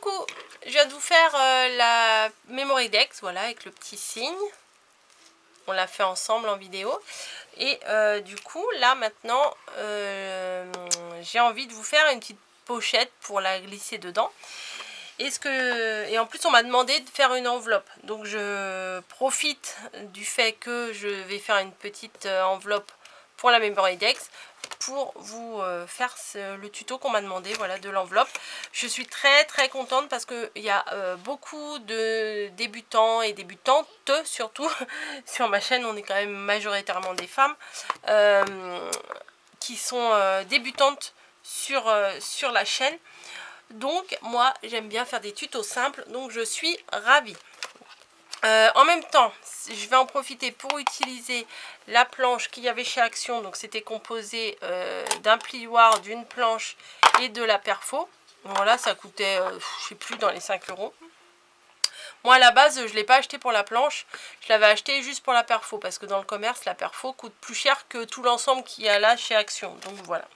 Coucou, je viens de vous faire la Memory Dex, voilà, avec le petit signe. On l'a fait ensemble en vidéo. Et du coup, là maintenant, j'ai envie de vous faire une petite pochette pour la glisser dedans. Et en plus, on m'a demandé de faire une enveloppe. Donc, je profite du fait que je vais faire une petite enveloppe pour la Memory Dex pour vous faire le tuto qu'on m'a demandé, voilà, de l'enveloppe. Je suis très contente parce qu'il y a beaucoup de débutants et débutantes surtout. Sur ma chaîne, on est quand même majoritairement des femmes qui sont débutantes sur la chaîne. Donc moi j'aime bien faire des tutos simples, donc je suis ravie. En même temps, je vais en profiter pour utiliser la planche qu'il y avait chez Action. Donc c'était composé d'un plioir, d'une planche et de la perfo. Voilà, ça coûtait, je sais plus, dans les 5 €. Moi à la base, je ne l'ai pas acheté pour la planche, je l'avais acheté juste pour la perfo. Parce que dans le commerce, la perfo coûte plus cher que tout l'ensemble qu'il y a là chez Action. Donc voilà.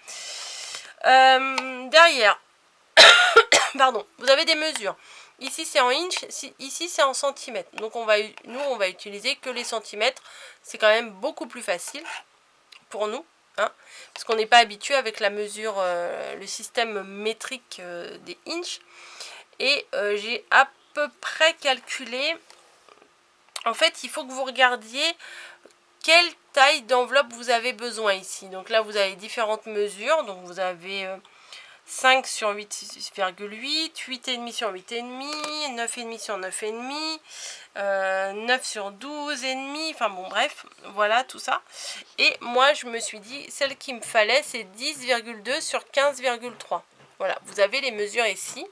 Derrière, pardon, vous avez des mesures. Ici c'est en inch, ici c'est en centimètres. Donc nous on va utiliser que les centimètres. C'est quand même beaucoup plus facile pour nous, hein, parce qu'on n'est pas habitué avec la mesure, le système métrique des inches. Et j'ai à peu près calculé. En fait, il faut que vous regardiez quelle taille d'enveloppe vous avez besoin ici. Donc là vous avez différentes mesures. Donc vous avez 5 sur 8,8, 8,5 sur 8,5, 9,5 sur 9,5, 9 sur 12,5, enfin bon bref, voilà tout ça. Et moi je me suis dit, celle qu'il me fallait c'est 10,2 sur 15,3. Voilà, vous avez les mesures ici.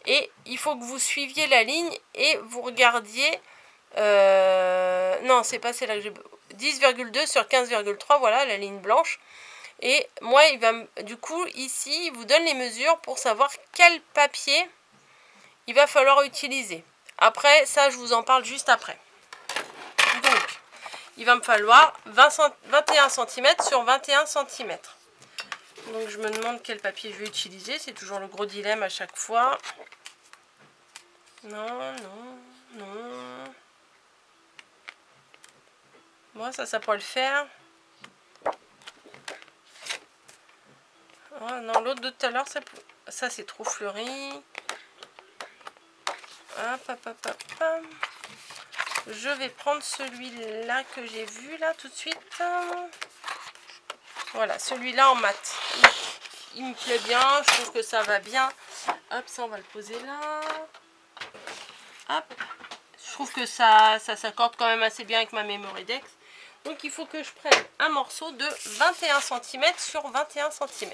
Et il faut que vous suiviez la ligne et vous regardiez... non, c'est pas celle-là que j'ai... 10,2 sur 15,3, voilà la ligne blanche. Et moi, du coup, ici, il vous donne les mesures pour savoir quel papier il va falloir utiliser. Après, ça, je vous en parle juste après. Donc, il va me falloir 21 cm sur 21 cm. Donc, je me demande quel papier je vais utiliser. C'est toujours le gros dilemme à chaque fois. Non. Bon, ça pourrait le faire. Oh, non, l'autre de tout à l'heure, ça c'est trop fleuri. Hop. Je vais prendre celui-là que j'ai vu là tout de suite. Voilà, celui-là en mat. Il me plaît bien, je trouve que ça va bien. Hop, ça on va le poser là. Hop. Je trouve que ça s'accorde quand même assez bien avec ma Memory Dex. Donc il faut que je prenne un morceau de 21 cm sur 21 cm.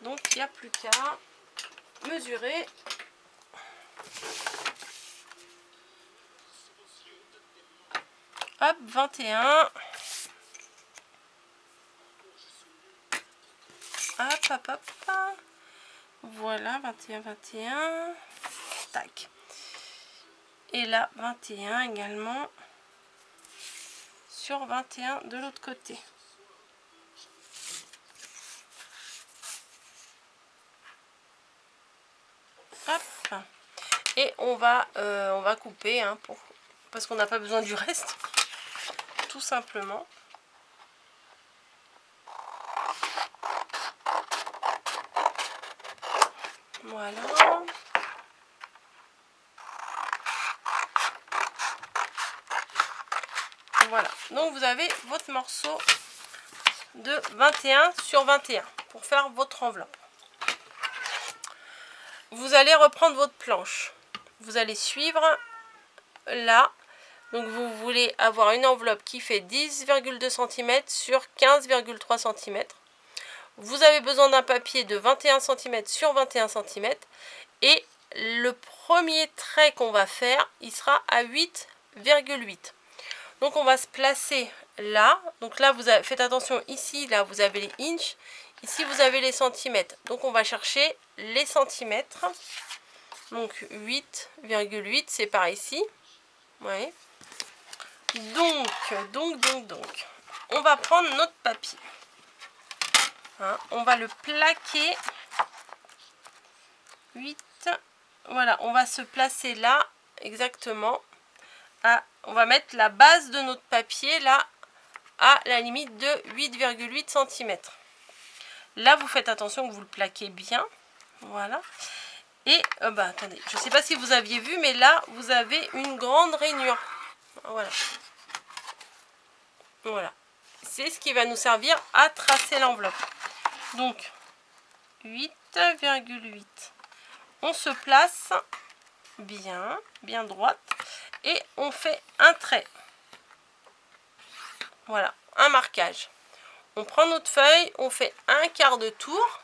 Donc il n'y a plus qu'à mesurer. Hop, 21. Hop. Voilà, 21. Tac. Et là, 21 également. Sur 21 de l'autre côté. Hop. Et on va couper, hein, parce qu'on n'a pas besoin du reste. Tout simplement. Voilà. Voilà. Donc vous avez votre morceau de 21 sur 21 pour faire votre enveloppe. Vous allez reprendre votre planche. Vous allez suivre là. Donc vous voulez avoir une enveloppe qui fait 10,2 cm sur 15,3 cm. Vous avez besoin d'un papier de 21 cm sur 21 cm. Et le premier trait qu'on va faire, il sera à 8,8. Donc on va se placer là. Donc là, faites attention, ici, là, vous avez les inches. Ici, vous avez les centimètres. Donc on va chercher les centimètres. Donc 8,8, c'est par ici. Ouais. Donc, on va prendre notre papier. Hein, on va le plaquer. 8, Voilà, on va se placer là, exactement. On va mettre la base de notre papier là, à la limite de 8,8 cm. Là, vous faites attention que vous le plaquez bien. Voilà. Et, attendez, je ne sais pas si vous aviez vu, mais là, vous avez une grande rainure. Voilà. Voilà. C'est ce qui va nous servir à tracer l'enveloppe. Donc, 8,8. On se place bien, bien droite. Et on fait un trait. Voilà, un marquage. On prend notre feuille, on fait un quart de tour.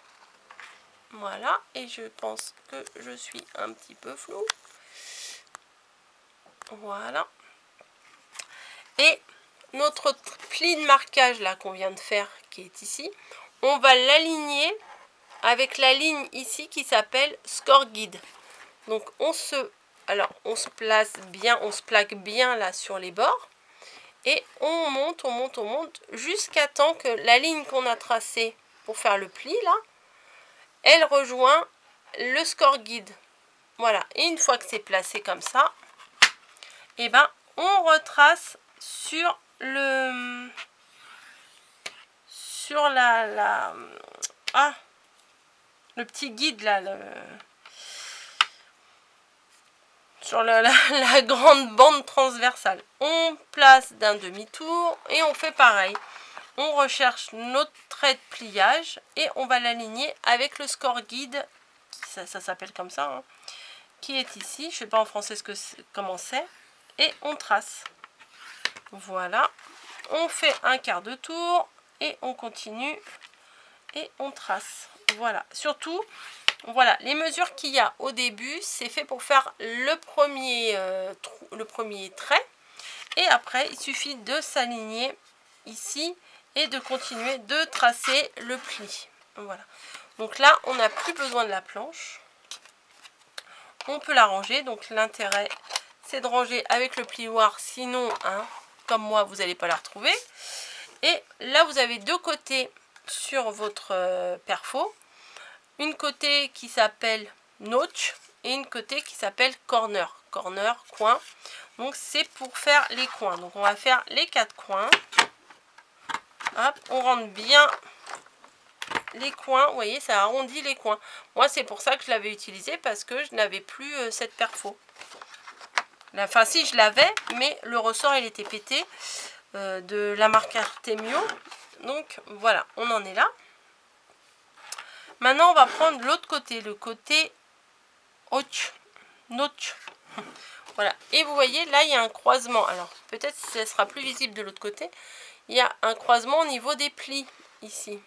Voilà, et je pense que je suis un petit peu floue. Voilà. Et notre pli de marquage là qu'on vient de faire, qui est ici, on va l'aligner avec la ligne ici qui s'appelle score guide. Donc on se place bien, on se plaque bien là sur les bords. Et on monte, on monte, on monte, jusqu'à temps que la ligne qu'on a tracée pour faire le pli, là, elle rejoint le score guide. Voilà, et une fois que c'est placé comme ça, et ben, on retrace sur le... sur le petit guide, là, sur la grande bande transversale. On place d'un demi-tour et on fait pareil. On recherche notre trait de pliage et on va l'aligner avec le score guide, ça s'appelle comme ça, hein, qui est ici. Je ne sais pas en français comment c'est. Et on trace. Voilà. On fait un quart de tour et on continue et on trace. Voilà. Surtout, voilà, les mesures qu'il y a au début, c'est fait pour faire le premier trait. Et après, il suffit de s'aligner ici et de continuer de tracer le pli. Voilà. Donc là, on n'a plus besoin de la planche. On peut la ranger. Donc l'intérêt, c'est de ranger avec le plioir. Sinon, hein, comme moi, vous n'allez pas la retrouver. Et là, vous avez deux côtés sur votre perfo. Une côté qui s'appelle notch et une côté qui s'appelle corner. Corner, coin. Donc c'est pour faire les coins. Donc on va faire les 4 coins. Hop, on rentre bien les coins. Vous voyez, ça arrondit les coins. Moi, c'est pour ça que je l'avais utilisé, parce que je n'avais plus cette perfo. Enfin, si, je l'avais, mais le ressort, il était pété de la marque Artemio. Donc, voilà, on en est là. Maintenant, on va prendre l'autre côté, le côté notch. Voilà, et vous voyez, là, il y a un croisement. Alors, peut-être que ça sera plus visible de l'autre côté. Il y a un croisement au niveau des plis, ici.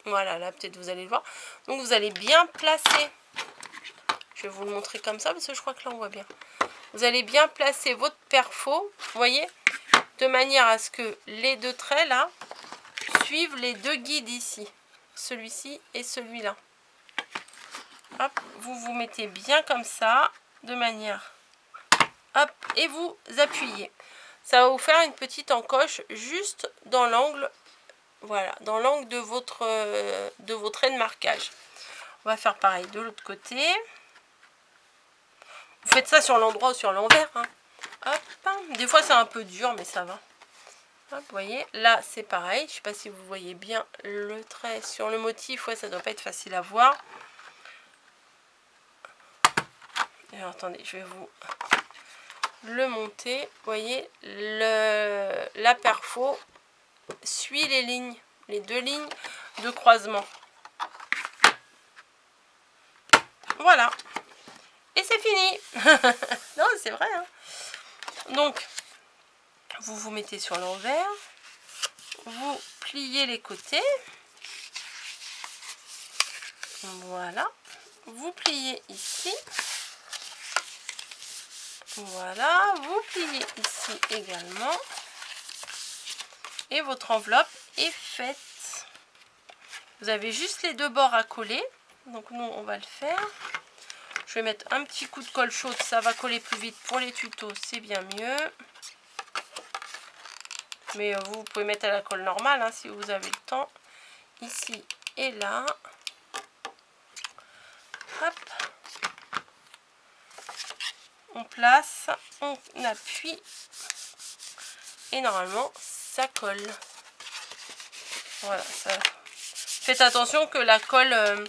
Voilà, là, peut-être vous allez le voir. Donc, vous allez bien placer. Je vais vous le montrer comme ça, parce que je crois que là, on voit bien. Vous allez bien placer votre perfo, vous voyez, de manière à ce que les deux traits, là, suivent les deux guides ici. Celui-ci et celui-là. Hop, vous vous mettez bien comme ça, de manière... Hop, et vous appuyez. Ça va vous faire une petite encoche juste dans l'angle, voilà, dans l'angle de vos traits de marquage. On va faire pareil de l'autre côté. Vous faites ça sur l'endroit ou sur l'envers, hein. Hop, des fois c'est un peu dur, mais ça va. Hop, vous voyez, là c'est pareil. Je ne sais pas si vous voyez bien le trait sur le motif. Ouais, ça doit pas être facile à voir. Alors, attendez, je vais vous le monter. Vous voyez, la perfo suit les lignes, les deux lignes de croisement. Voilà. Et c'est fini. Non, c'est vrai, hein. Donc, vous vous mettez sur l'envers. Vous pliez les côtés. Voilà. Vous pliez ici. Voilà. Vous pliez ici également. Et votre enveloppe est faite. Vous avez juste les deux bords à coller. Donc nous, on va le faire. Je vais mettre un petit coup de colle chaude. Ça va coller plus vite pour les tutos. C'est bien mieux. Mais vous pouvez mettre à la colle normale, hein, si vous avez le temps. Ici et là. Hop. on place, on appuie et normalement ça colle. Voilà, ça. Faites attention que la colle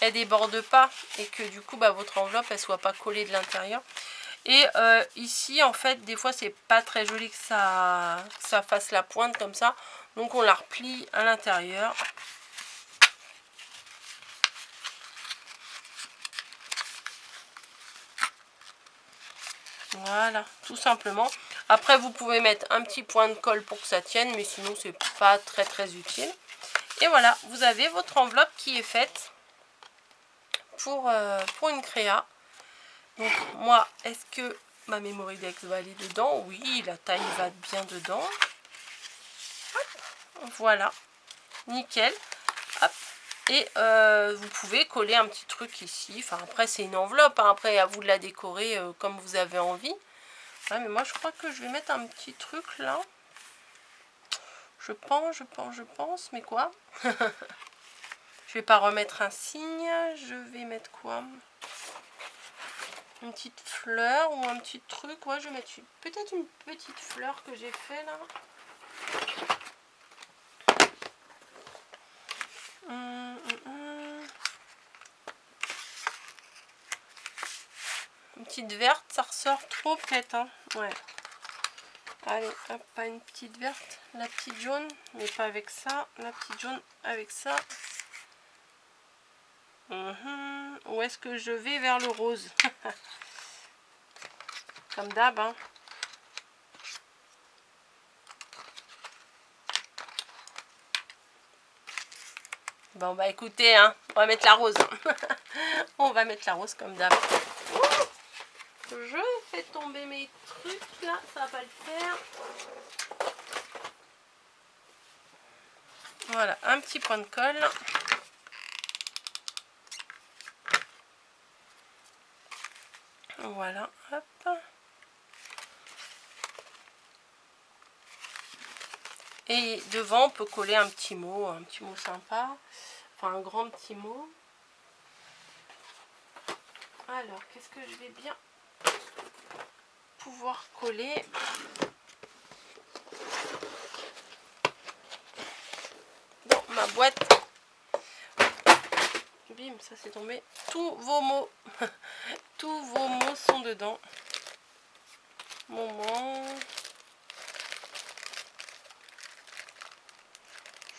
elle déborde pas et que du coup votre enveloppe elle soit pas collée de l'intérieur. Et ici en fait des fois c'est pas très joli que ça fasse la pointe comme ça, donc on la replie à l'intérieur. Voilà, tout simplement. Après vous pouvez mettre un petit point de colle pour que ça tienne, mais sinon c'est pas très utile. Et voilà, vous avez votre enveloppe qui est faite pour une créa. Donc moi, est-ce que ma Memorydex va aller dedans? Oui, la taille va bien dedans. Hop, voilà, nickel. Hop. Et vous pouvez coller un petit truc ici. Enfin après c'est une enveloppe, hein. Après à vous de la décorer comme vous avez envie. Ouais, mais moi je crois que je vais mettre un petit truc là. Je pense, mais quoi? Je vais pas remettre un signe, je vais mettre quoi? Une petite fleur ou un petit truc. Ouais, je vais mettre peut-être une petite fleur que j'ai fait là. Une petite verte, ça ressort trop peut-être, hein. Ouais. Allez, hop, pas une petite verte, la petite jaune, mais pas avec ça. La petite jaune avec ça. Où est-ce que je vais? Vers le rose. Comme d'hab, hein. Bon bah écoutez, hein, on va mettre la rose. On va mettre la rose comme d'hab. Je fais tomber mes trucs là, ça va pas le faire. Voilà, un petit point de colle. Voilà, hop. Et devant, on peut coller un petit mot sympa. Enfin, un grand petit mot. Alors, qu'est-ce que je vais bien pouvoir coller? Dans ma boîte. Bim, ça c'est tombé. Tous vos mots. Tous vos mots sont dedans. Moment.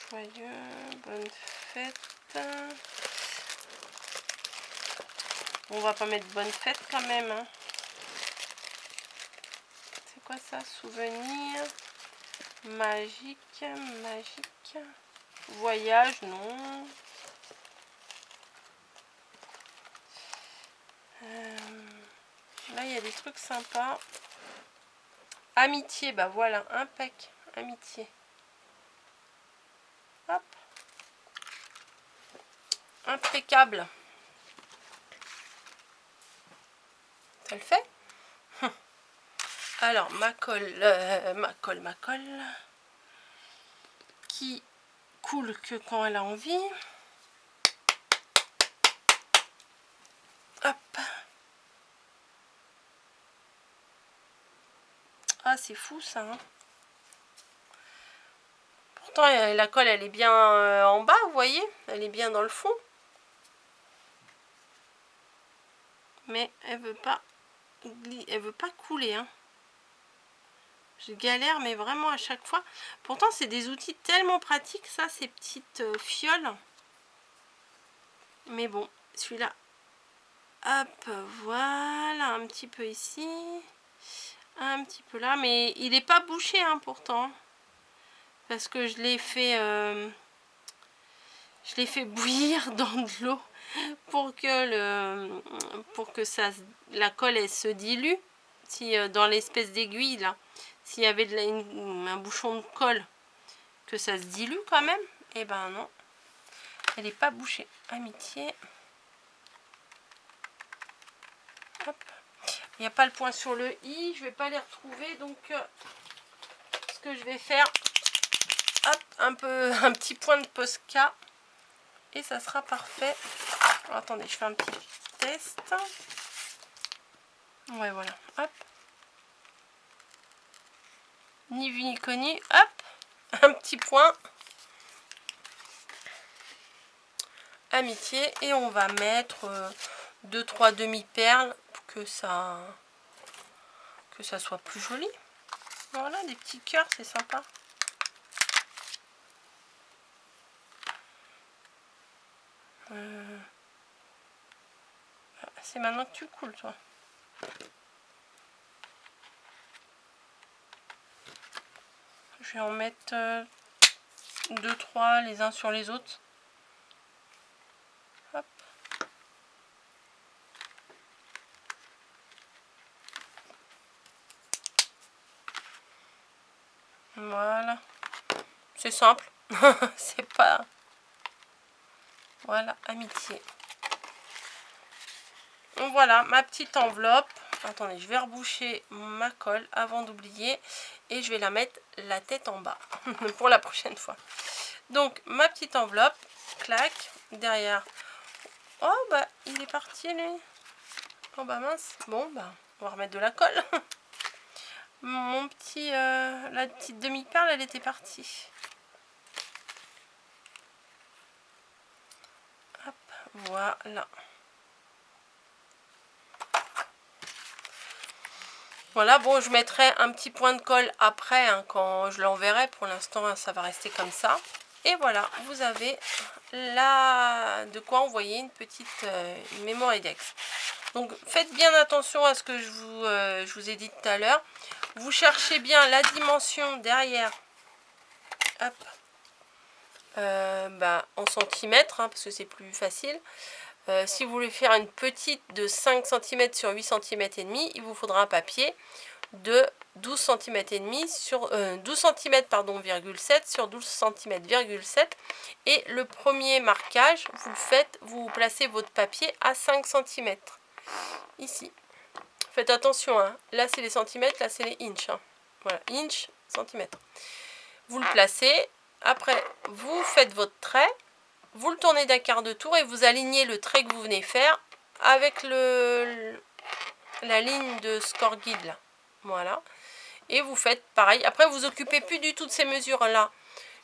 Joyeux, bonne fête. On va pas mettre bonne fête quand même, hein. C'est quoi ça? Souvenir. Magique. Voyage, non. Là, il y a des trucs sympas. Amitié, bah voilà, impec. Amitié. Hop. Impeccable. Ça le fait? Alors, ma colle, qui coule que quand elle a envie. Hop. Ah, c'est fou ça, hein. Pourtant, la colle, elle est bien en bas, vous voyez? Elle est bien dans le fond. Mais elle veut pas couler, hein. Je galère, mais vraiment à chaque fois. Pourtant, c'est des outils tellement pratiques, ça, ces petites fioles. Mais bon, celui-là. Hop, voilà, un petit peu ici. Un petit peu là, mais il n'est pas bouché, hein, pourtant. Parce que je l'ai fait bouillir dans de l'eau pour que la colle elle se dilue. Si dans l'espèce d'aiguille là, s'il y avait un bouchon de colle, que ça se dilue quand même, et ben non, elle n'est pas bouchée. Amitié. Hop. Il n'y a pas le point sur le i, je vais pas les retrouver, donc ce que je vais faire, hop, un petit point de Posca et ça sera parfait. Alors, attendez, je fais un petit test. Ouais, voilà. ni vu ni connu. Hop, un petit point. Amitié. Et on va mettre 2-3 demi-perles pour que ça soit plus joli. Voilà, des petits cœurs, c'est sympa. C'est maintenant que tu coules, toi. Je vais en mettre 2-3 les uns sur les autres. Hop. Voilà. C'est simple. C'est pas... Voilà, amitié. Donc voilà, ma petite enveloppe. Attendez, je vais reboucher ma colle avant d'oublier. Et je vais la mettre la tête en bas pour la prochaine fois. Donc, ma petite enveloppe. Clac. Derrière. Oh, bah, il est parti, lui. Oh, bah, mince. Bon, bah, on va remettre de la colle. Mon petit... la petite demi-perle, elle était partie. Hop, voilà. Voilà, bon, je mettrai un petit point de colle après, hein, quand je l'enverrai. Pour l'instant, hein, ça va rester comme ça. Et voilà, vous avez là de quoi envoyer une petite mémoire index. Donc, faites bien attention à ce que je vous ai dit tout à l'heure. Vous cherchez bien la dimension derrière. Hop. En centimètres, hein, parce que c'est plus facile. Si vous voulez faire une petite de 5 cm sur 8 cm et demi, il vous faudra un papier de 12 cm et demi sur 12 cm pardon, 7 sur 12 cm 7, et le premier marquage, vous le faites, vous placez votre papier à 5 cm ici. Faites attention, hein. Là c'est les centimètres, là c'est les inches, hein. Voilà, inch, centimètre. Vous le placez, après vous faites votre trait. Vous le tournez d'un quart de tour et vous alignez le trait que vous venez faire avec la ligne de score guide là. Voilà. Et vous faites pareil. Après, vous occupez plus du tout de ces mesures là.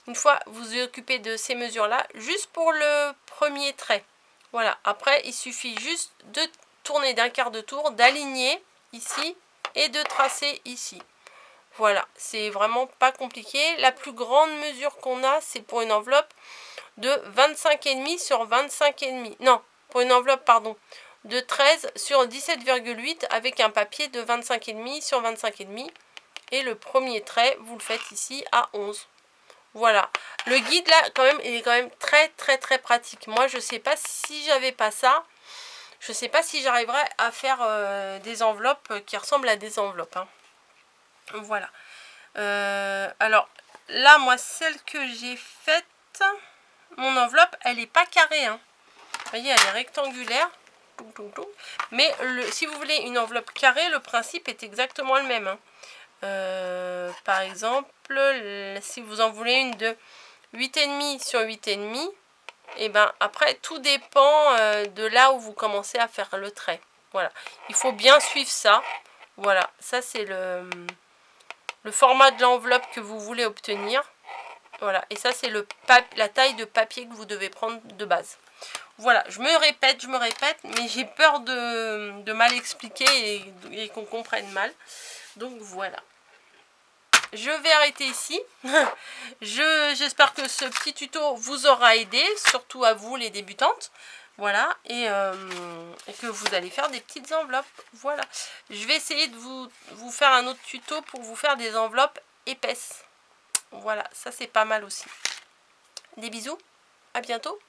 Une fois vous vous occupez de ces mesures là, juste pour le premier trait. Voilà. Après, il suffit juste de tourner d'un quart de tour, d'aligner ici et de tracer ici. Voilà. C'est vraiment pas compliqué. La plus grande mesure qu'on a, c'est pour une enveloppe de 25,5 sur 25,5. Non, pour une enveloppe, pardon, de 13 sur 17,8 avec un papier de 25,5 sur 25,5. Et le premier trait, vous le faites ici à 11. Voilà. Le guide, là, quand même, il est quand même très, très, très pratique. Moi, je sais pas si j'avais pas ça. Je sais pas si j'arriverais à faire des enveloppes qui ressemblent à des enveloppes, hein. Voilà. Alors, là, moi, celle que j'ai faite... Mon enveloppe, elle n'est pas carrée, hein. Vous voyez, elle est rectangulaire. Mais si vous voulez une enveloppe carrée, le principe est exactement le même, hein. Par exemple, si vous en voulez une de 8,5 sur 8,5, et ben après, tout dépend de là où vous commencez à faire le trait. Voilà. Il faut bien suivre ça. Voilà. Ça, c'est le format de l'enveloppe que vous voulez obtenir. Voilà, et ça c'est la taille de papier que vous devez prendre de base. Voilà, je me répète, mais j'ai peur de mal expliquer et qu'on comprenne mal. Donc voilà. Je vais arrêter ici. J'espère que ce petit tuto vous aura aidé, surtout à vous les débutantes. Voilà, et que vous allez faire des petites enveloppes. Voilà, je vais essayer de vous faire un autre tuto pour vous faire des enveloppes épaisses. Voilà, ça c'est pas mal aussi. Des bisous, à bientôt.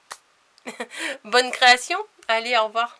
Bonne création. Allez, au revoir.